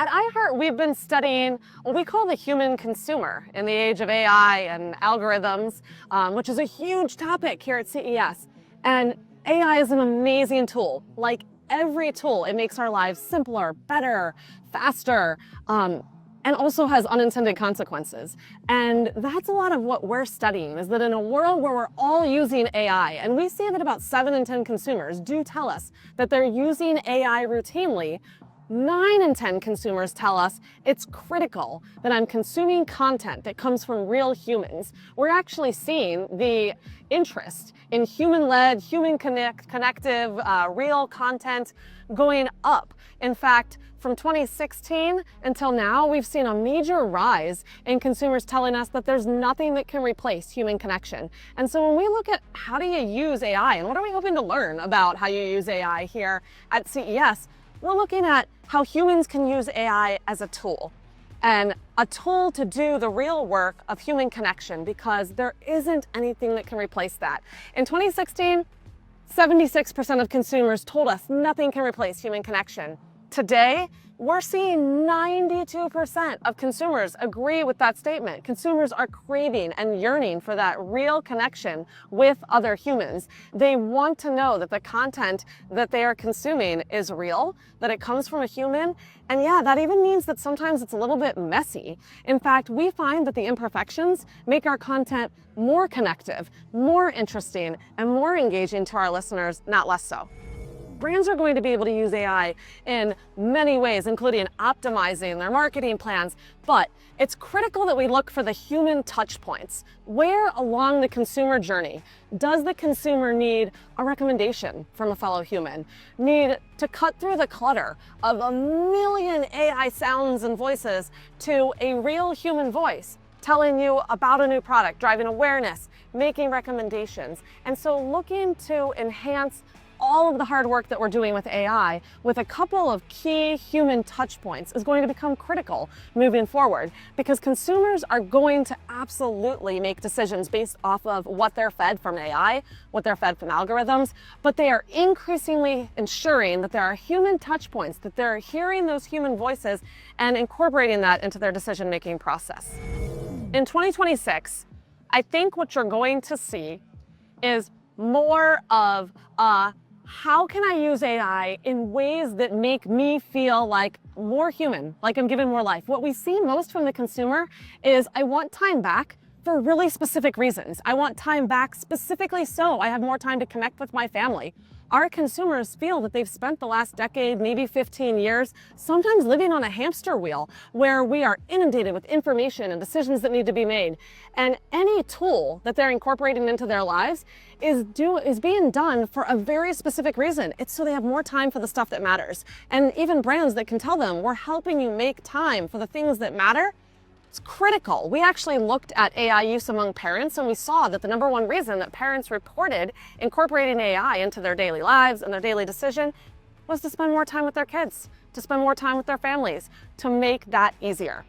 At iHeart, we've been studying what we call the human consumer in the age of AI and algorithms, which is a huge topic here at CES. And AI is an amazing tool. Like every tool, it makes our lives simpler, better, faster, and also has unintended consequences. And that's a lot of what we're studying, is that in a world where we're all using AI, and we see that about 7 in 10 consumers do tell us that they're using AI routinely, 9 in 10 consumers tell us it's critical that I'm consuming content that comes from real humans. We're actually seeing the interest in human-led, human-connective, real content going up. In fact, from 2016 until now, we've seen a major rise in consumers telling us that there's nothing that can replace human connection. And so when we look at how do you use AI, and what are we hoping to learn about how you use AI here at CES, we're looking at how humans can use AI as a tool, and a tool to do the real work of human connection, because there isn't anything that can replace that. In 2016, 76% of consumers told us nothing can replace human connection. Today, we're seeing 92% of consumers agree with that statement. Consumers are craving and yearning for that real connection with other humans. They want to know that the content that they are consuming is real, that it comes from a human. And yeah, that even means that sometimes it's a little bit messy. In fact, we find that the imperfections make our content more connective, more interesting, and more engaging to our listeners, not less so. Brands are going to be able to use AI in many ways, including optimizing their marketing plans, but it's critical that we look for the human touch points. Where along the consumer journey does the consumer need a recommendation from a fellow human, need to cut through the clutter of a million AI sounds and voices to a real human voice telling you about a new product, driving awareness, making recommendations. And so looking to enhance all of the hard work that we're doing with AI with a couple of key human touch points is going to become critical moving forward, because consumers are going to absolutely make decisions based off of what they're fed from AI, what they're fed from algorithms, but they are increasingly ensuring that there are human touch points, that they're hearing those human voices and incorporating that into their decision-making process. In 2026, I think what you're going to see is more of how can I use AI in ways that make me feel like more human, like I'm given more life? What we see most from the consumer is, I want time back for really specific reasons. I want time back specifically so I have more time to connect with my family. Our consumers feel that they've spent the last decade, maybe 15 years, sometimes living on a hamster wheel where we are inundated with information and decisions that need to be made. And any tool that they're incorporating into their lives is being done for a very specific reason. It's so they have more time for the stuff that matters. And even brands that can tell them, we're helping you make time for the things that matter, it's critical. We actually looked at AI use among parents, and we saw that the #1 reason that parents reported incorporating AI into their daily lives and their daily decision was to spend more time with their kids, to spend more time with their families, to make that easier.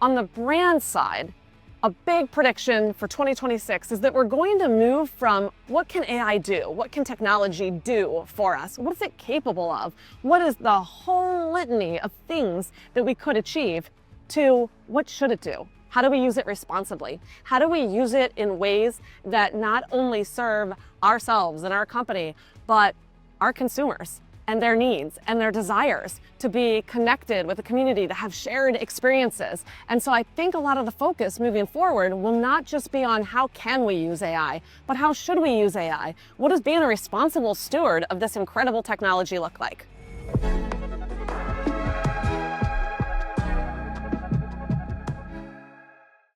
On the brand side, a big prediction for 2026 is that we're going to move from what can AI do? What can technology do for us? What is it capable of? What is the whole litany of things that we could achieve, to what should it do? How do we use it responsibly? How do we use it in ways that not only serve ourselves and our company, but our consumers and their needs and their desires to be connected with a community, to have shared experiences? And so I think a lot of the focus moving forward will not just be on how can we use AI, but how should we use AI? What does being a responsible steward of this incredible technology look like?